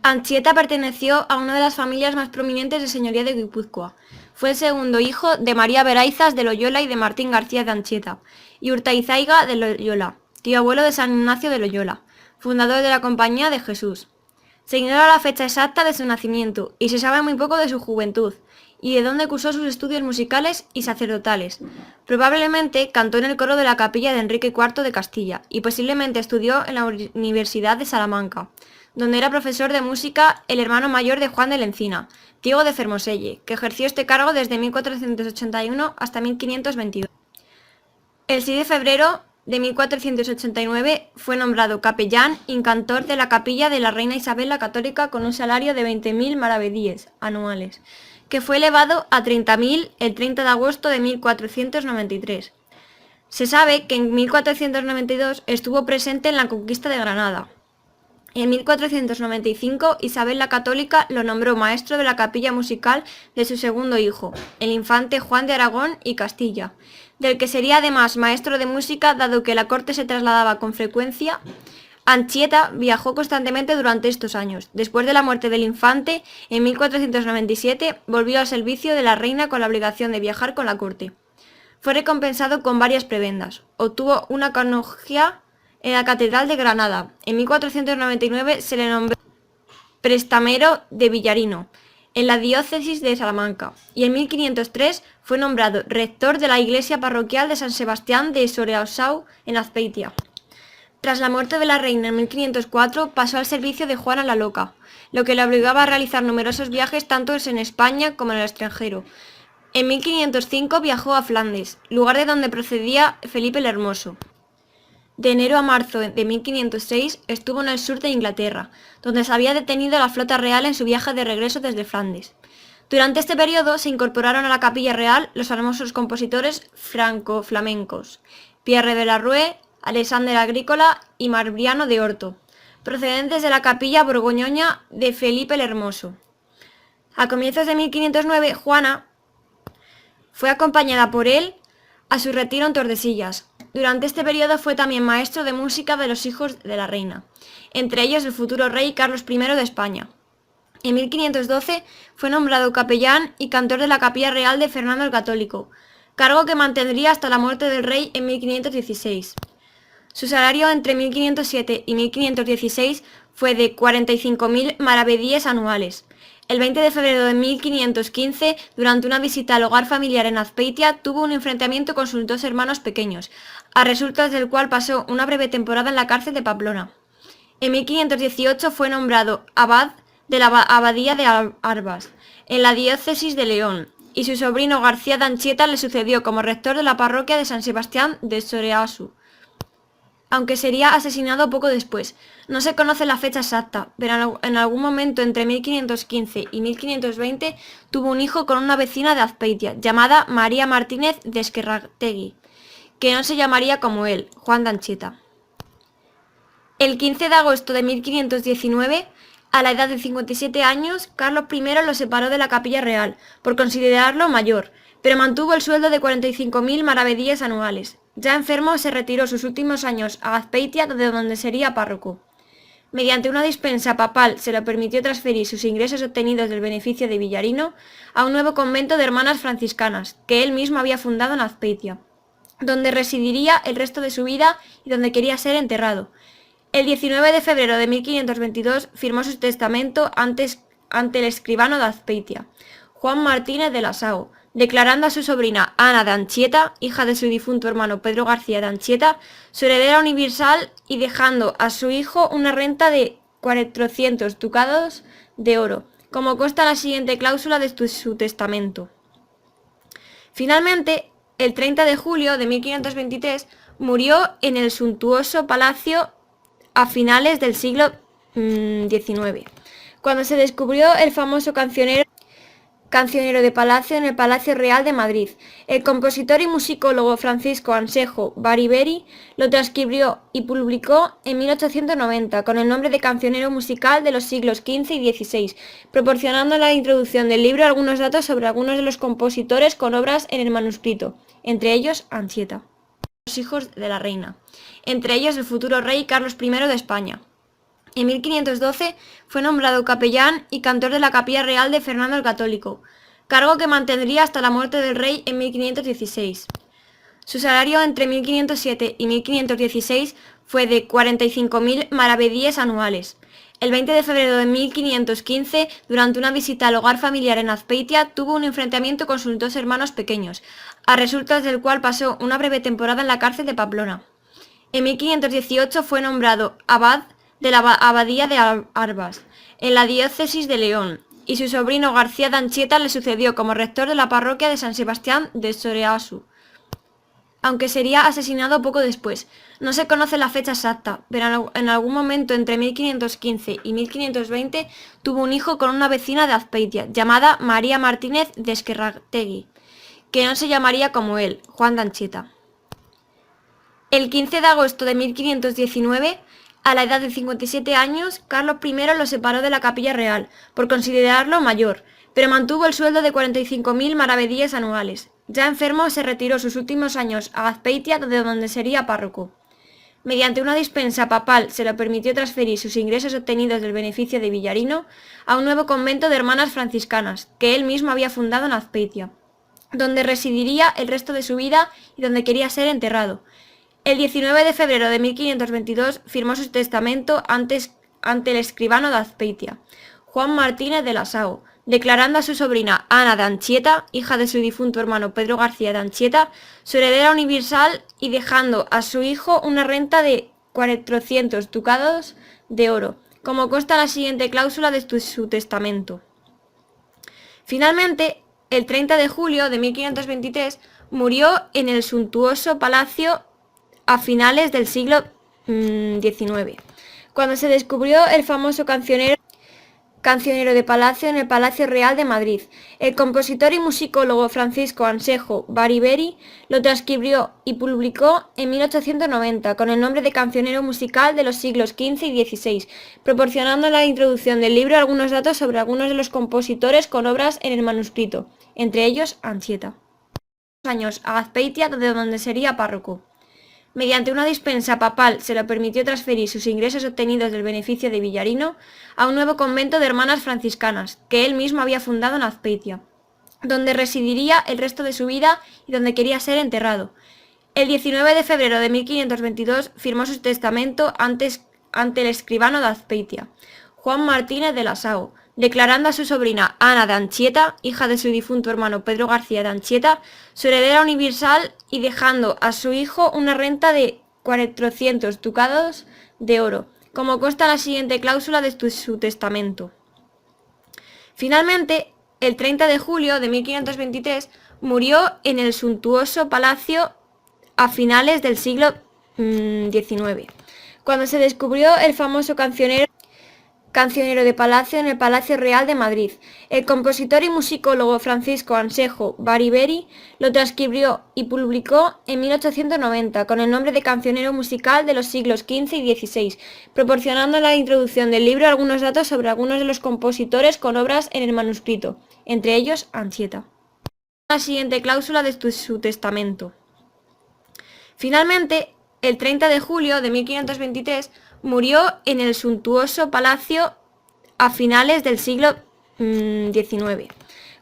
Anchieta perteneció a una de las familias más prominentes de señoría de Guipúzcoa. Fue el segundo hijo de María Beraizas de Loyola y de Martín García de Anchieta, y Urtaizaiga de Loyola, tío abuelo de San Ignacio de Loyola, fundador de la Compañía de Jesús. Se ignora la fecha exacta de su nacimiento y se sabe muy poco de su juventud y de dónde cursó sus estudios musicales y sacerdotales. Probablemente cantó en el coro de la capilla de Enrique IV de Castilla y posiblemente estudió en la Universidad de Salamanca, donde era profesor de música el hermano mayor de Juan de la Encina, Diego de Fermoselle, que ejerció este cargo desde 1481 hasta 1522. El 6 de febrero de 1489 fue nombrado capellán y cantor de la capilla de la reina Isabel la Católica con un salario de 20.000 maravedíes anuales, que fue elevado a 30.000 el 30 de agosto de 1493. Se sabe que en 1492 estuvo presente en la conquista de Granada. En 1495 Isabel la Católica lo nombró maestro de la capilla musical de su segundo hijo, el infante Juan de Aragón y Castilla, del que sería además maestro de música dado que la corte se trasladaba con frecuencia. Anchieta viajó constantemente durante estos años. Después de la muerte del infante, en 1497 volvió al servicio de la reina con la obligación de viajar con la corte. Fue recompensado con varias prebendas. Obtuvo una canonjía en la Catedral de Granada. En 1499 se le nombró prestamero de Villarino, en la diócesis de Salamanca, y en 1503 fue nombrado rector de la iglesia parroquial de San Sebastián de Soreausau en Azpeitia. Tras la muerte de la reina en 1504 pasó al servicio de Juana la Loca, lo que le obligaba a realizar numerosos viajes tanto en España como en el extranjero. En 1505 viajó a Flandes, lugar de donde procedía Felipe el Hermoso. De enero a marzo de 1506 estuvo en el sur de Inglaterra, donde se había detenido la flota real en su viaje de regreso desde Flandes. Durante este periodo se incorporaron a la capilla real los famosos compositores franco-flamencos Pierre de la Rue, Alexander Agrícola y Marbriano de Horto, procedentes de la capilla borgoñona de Felipe el Hermoso. A comienzos de 1509, Juana fue acompañada por él a su retiro en Tordesillas. Durante este periodo fue también maestro de música de los hijos de la reina, entre ellos el futuro rey Carlos I de España. En 1512 fue nombrado capellán y cantor de la Capilla Real de Fernando el Católico, cargo que mantendría hasta la muerte del rey en 1516. Su salario entre 1507 y 1516 fue de 45.000 maravedíes anuales. El 20 de febrero de 1515, durante una visita al hogar familiar en Azpeitia, tuvo un enfrentamiento con sus dos hermanos pequeños, a resultas del cual pasó una breve temporada en la cárcel de Pamplona. En 1518 fue nombrado abad de la abadía de Arbas, en la diócesis de León, y su sobrino García de Anchieta le sucedió como rector de la parroquia de San Sebastián de Soreasu, aunque sería asesinado poco después. No se conoce la fecha exacta, pero en algún momento entre 1515 y 1520 tuvo un hijo con una vecina de Azpeitia, llamada María Martínez de Esquerrategui, que no se llamaría como él, Juan de Anchieta. El 15 de agosto de 1519, a la edad de 57 años, Carlos I lo separó de la capilla real, por considerarlo mayor, pero mantuvo el sueldo de 45.000 maravedíes anuales. Ya enfermo, se retiró sus últimos años a Azpeitia, de donde sería párroco. Mediante una dispensa papal se le permitió transferir sus ingresos obtenidos del beneficio de Villarino a un nuevo convento de hermanas franciscanas, que él mismo había fundado en Azpeitia, donde residiría el resto de su vida y donde quería ser enterrado. El 19 de febrero de 1522 firmó su testamento ante el escribano de Azpeitia, Juan Martínez de la Sao, declarando a su sobrina Ana de Anchieta, hija de su difunto hermano Pedro García de Anchieta, su heredera universal y dejando a su hijo una renta de 400 ducados de oro, como consta en la siguiente cláusula de su testamento. Finalmente, el 30 de julio de 1523 murió en el suntuoso palacio a finales del siglo XIX, cuando se descubrió el famoso cancionero de palacio en el Palacio Real de Madrid. El compositor y musicólogo Francisco Ansejo Bariberi lo transcribió y publicó en 1890 con el nombre de Cancionero musical de los siglos XV y XVI, proporcionando en la introducción del libro algunos datos sobre algunos de los compositores con obras en el manuscrito, entre ellos Anchieta. Los hijos de la reina, entre ellos el futuro rey Carlos I de España. En 1512 fue nombrado capellán y cantor de la Capilla Real de Fernando el Católico, cargo que mantendría hasta la muerte del rey en 1516. Su salario entre 1507 y 1516 fue de 45.000 maravedíes anuales. El 20 de febrero de 1515, durante una visita al hogar familiar en Azpeitia, tuvo un enfrentamiento con sus dos hermanos pequeños, a resultas del cual pasó una breve temporada en la cárcel de Pamplona. En 1518 fue nombrado abad de la abadía de Arbas, en la diócesis de León, y su sobrino García de Anchieta le sucedió como rector de la parroquia de San Sebastián de Soreasu, aunque sería asesinado poco después. No se conoce la fecha exacta, pero en algún momento entre 1515 y 1520 tuvo un hijo con una vecina de Azpeitia, llamada María Martínez de Esquerrategui, que no se llamaría como él, Juan de Anchieta. El 15 de agosto de 1519, a la edad de 57 años, Carlos I lo separó de la Capilla Real, por considerarlo mayor, pero mantuvo el sueldo de 45.000 maravedíes anuales. Ya enfermo, se retiró sus últimos años a Azpeitia, de donde sería párroco. Mediante una dispensa papal se le permitió transferir sus ingresos obtenidos del beneficio de Villarino a un nuevo convento de hermanas franciscanas, que él mismo había fundado en Azpeitia, donde residiría el resto de su vida y donde quería ser enterrado. El 19 de febrero de 1522 firmó su testamento ante el escribano de Azpeitia, Juan Martínez de la Sao, declarando a su sobrina Ana de Anchieta, hija de su difunto hermano Pedro García de Anchieta, su heredera universal, y dejando a su hijo una renta de 400 ducados de oro, como consta en la siguiente cláusula de su testamento. Finalmente, el 30 de julio de 1523 murió en el suntuoso palacio a finales del siglo XIX, cuando se descubrió el famoso cancionero de palacio en el Palacio Real de Madrid. El compositor y musicólogo Francisco Ansejo Bariberi lo transcribió y publicó en 1890 con el nombre de Cancionero musical de los siglos XV y XVI, proporcionando en la introducción del libro algunos datos sobre algunos de los compositores con obras en el manuscrito, entre ellos Anchieta. Años a Azpeitia, de donde sería párroco. Mediante una dispensa papal se le permitió transferir sus ingresos obtenidos del beneficio de Villarino a un nuevo convento de hermanas franciscanas, que él mismo había fundado en Azpeitia, donde residiría el resto de su vida y donde quería ser enterrado. El 19 de febrero de 1522 firmó su testamento ante el escribano de Azpeitia, Juan Martínez de la Sao, declarando a su sobrina Ana de Anchieta, hija de su difunto hermano Pedro García de Anchieta, su heredera universal, y dejando a su hijo una renta de 400 ducados de oro, como consta en la siguiente cláusula de su testamento. Finalmente, el 30 de julio de 1523 murió en el suntuoso palacio a finales del siglo XIX, cuando se descubrió el famoso cancionero de palacio en el Palacio Real de Madrid. El compositor y musicólogo Francisco Ansejo Bariberi lo transcribió y publicó en 1890 con el nombre de Cancionero musical de los siglos XV y XVI, proporcionando en la introducción del libro algunos datos sobre algunos de los compositores con obras en el manuscrito, entre ellos Anchieta. La siguiente cláusula de su testamento. Finalmente, el 30 de julio de 1523 murió en el suntuoso palacio a finales del siglo XIX,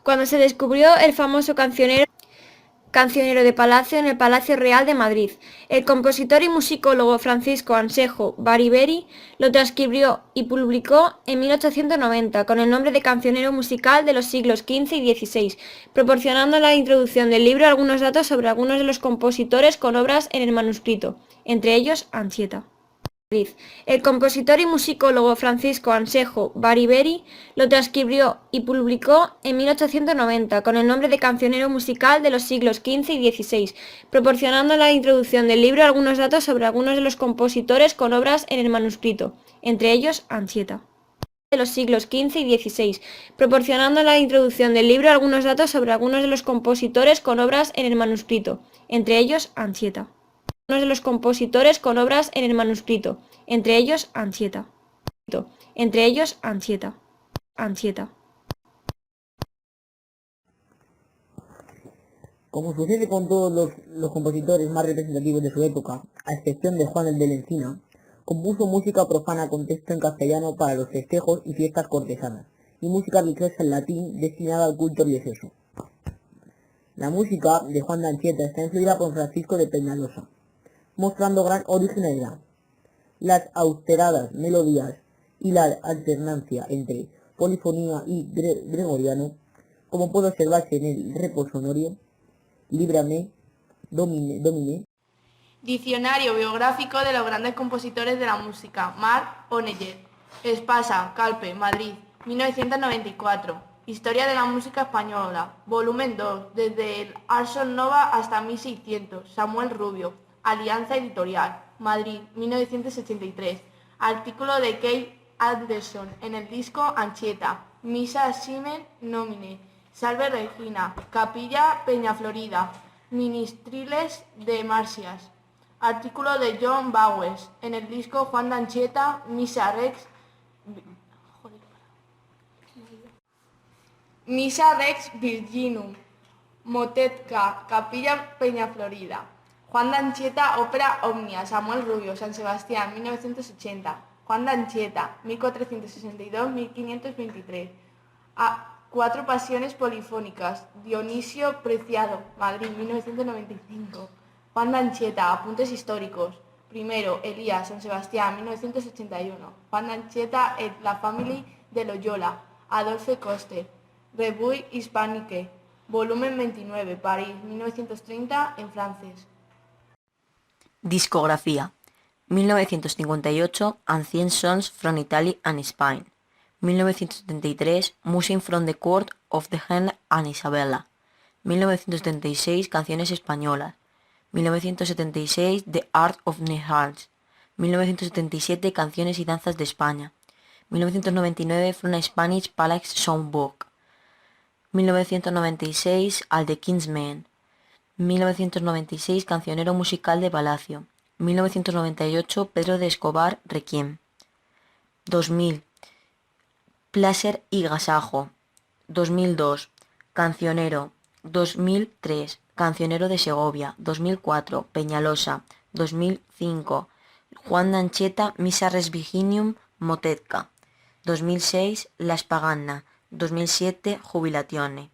cuando se descubrió el famoso cancionero de palacio en el Palacio Real de Madrid. El compositor y musicólogo Francisco Ansejo Bariberi lo transcribió y publicó en 1890 con el nombre de Cancionero musical de los siglos XV y XVI, proporcionando en la introducción del libro algunos datos sobre algunos de los compositores con obras en el manuscrito, entre ellos Anchieta. El compositor y musicólogo Francisco Ansejo Bariberi lo transcribió y publicó en 1890 con el nombre de Cancionero musical de los siglos XV y XVI, proporcionando en la introducción del libro algunos datos sobre algunos de los compositores con obras en el manuscrito, entre ellos Anchieta. De los siglos XV y XVI, proporcionando en la introducción del libro algunos datos sobre algunos de los compositores con obras en el manuscrito, entre ellos Anchieta. Uno de los compositores con obras en el manuscrito, entre ellos Anchieta. Entre ellos Anchieta. Anchieta. Como sucede con todos los compositores más representativos de su época, a excepción de Juan el de la Encina, Compuso música profana con texto en castellano para los festejos y fiestas cortesanas, y música religiosa en latín destinada al culto religioso. La música de Juan de Anchieta está influida por Francisco de Peñalosa, mostrando gran originalidad. Las austeradas melodías y la alternancia entre polifonía y gregoriano, como puede observarse en el reposonorio, Líbrame, Domine. Diccionario biográfico de los grandes compositores de la música. Marc Oneller. Espasa, Calpe, Madrid, 1994. Historia de la música española. Volumen 2. Desde el Arson Nova hasta 1600. Samuel Rubio. Alianza Editorial. Madrid, 1983. Artículo de Kate Anderson en el disco Anchieta. Misa Simen Nomine. Salve Regina. Capilla Peñaflorida. Ministriles de Marcias. Artículo de John Bowes en el disco Juan de Anchieta, Misa Rex Virginum, Motetka, Capilla Peñaflorida. Juan de Anchieta, Ópera Omnia, Samuel Rubio, San Sebastián, 1980. Juan de Anchieta, 1462-1523. Cuatro pasiones polifónicas, Dionisio Preciado, Madrid, 1995. Juan de Anchieta, apuntes históricos. Primero, Elías, San Sebastián, 1981. Juan de Anchieta et la Famille de Loyola, Adolphe Coste. Revue Hispanique, volumen 29, París, 1930, en francés. Discografía. 1958, Ancient Songs from Italy and Spain. 1973, Music from the Court of the Hen and Isabella. 1976, Canciones españolas. 1976, The Art of the Hearts. 1977, Canciones y danzas de España. 1999, From a Spanish Palace Songbook. 1996, All the King's Men. 1996, Cancionero musical de Palacio. 1998, Pedro de Escobar, Requiem. 2000, Placer y Gasajo. 2002, Cancionero. 2003, Cancionero de Segovia. 2004, Peñalosa. 2005, Juan de Anchieta, Misa Res Virginium, Motetka. 2006, La Spaganna. 2007, Jubilatione.